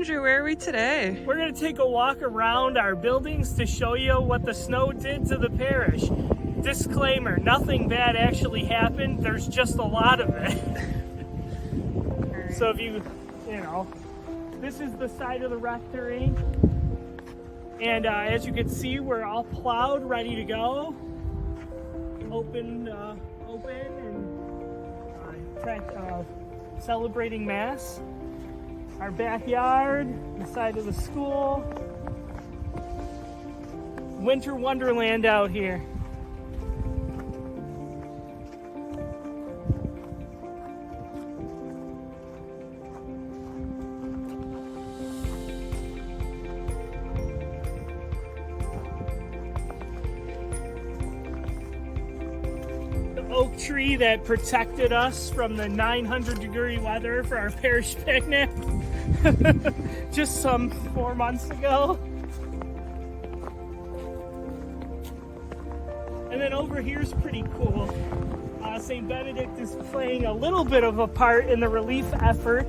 Andrew, where are we today? We're going to take a walk around our buildings to show you what the snow did to the parish. Disclaimer, nothing bad actually happened, there's just a lot of it. So if you know, this is the side of the rectory. And as you can see, we're all plowed, ready to go. Open and celebrating Mass. Our backyard, the side of the school. Winter wonderland out here. Oak tree that protected us from the 900-degree weather for our parish picnic just some 4 months ago. And then over here is pretty cool. St. Benedict is playing a little bit of a part in the relief effort,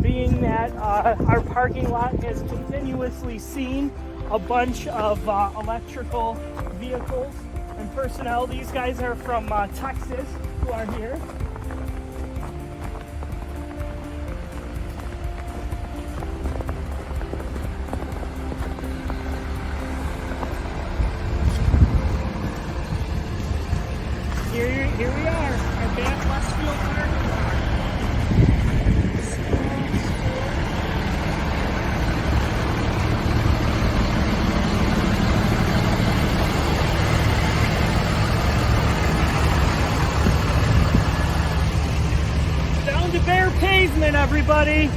being that our parking lot has continuously seen a bunch of electrical vehicles and personnel. These guys are from Texas who are here. Here we are, our back Westfield parking lot. Down to bare pavement, everybody.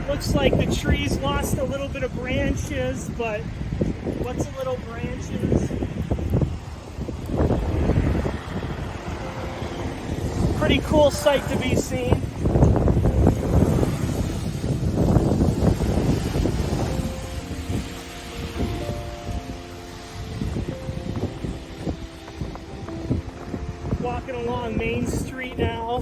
Looks like the trees lost a little bit of branches, but what's a little branches? Pretty cool sight to be seen. Walking along Main Street now.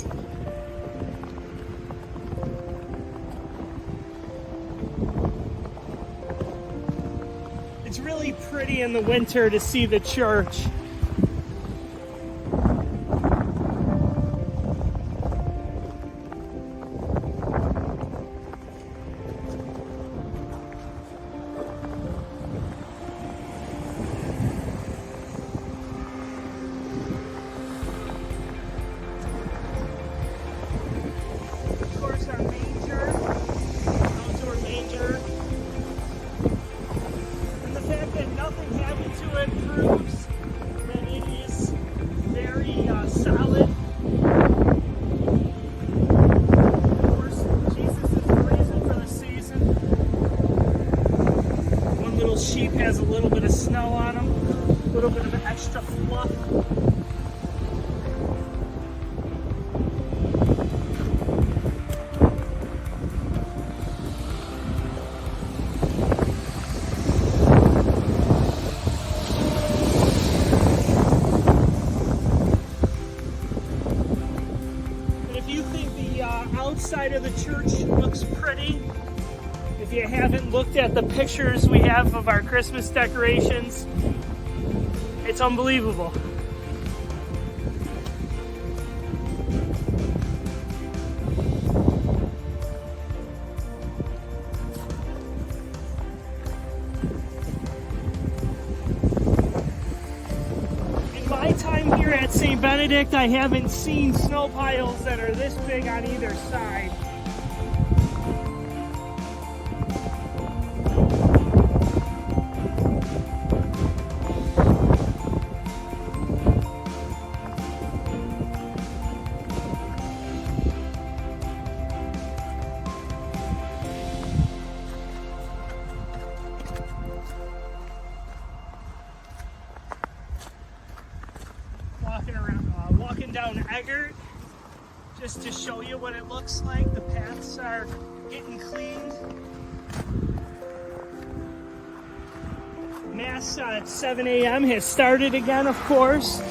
It's really pretty in the winter to see the church. Of course, our manger, outdoor manger. That nothing happened to it proves that it is very solid. Of course, Jesus is the reason for the season. One little sheep has a little bit of snow on him, a little bit of extra fluff. Outside of the church looks pretty. If you haven't looked at the pictures we have of our Christmas decorations, it's unbelievable. In my time here at St. Benedict, I haven't seen snow piles that are this big on either side. Eggert, just to show you what it looks like. The paths are getting cleaned. Mass at 7 a.m. has started again, of course,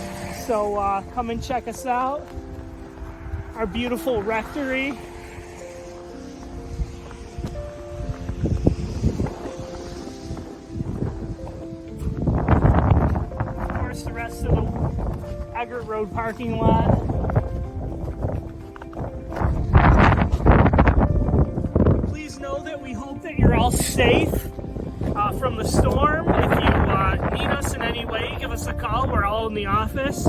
so come and check us out. Our beautiful rectory. Of course, the rest of the Eggert Road parking lot. Please know that we hope that you're all safe from the storm. If you need us in any way, give us a call. We're all in the office.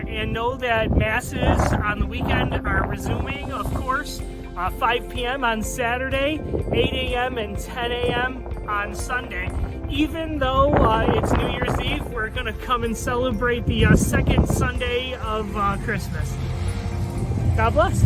And know that masses on the weekend are resuming, of course, 5 p.m. on Saturday, 8 a.m. and 10 a.m. on Sunday. Even though it's New Year's Eve, we're going to come and celebrate the second Sunday of Christmas. God bless.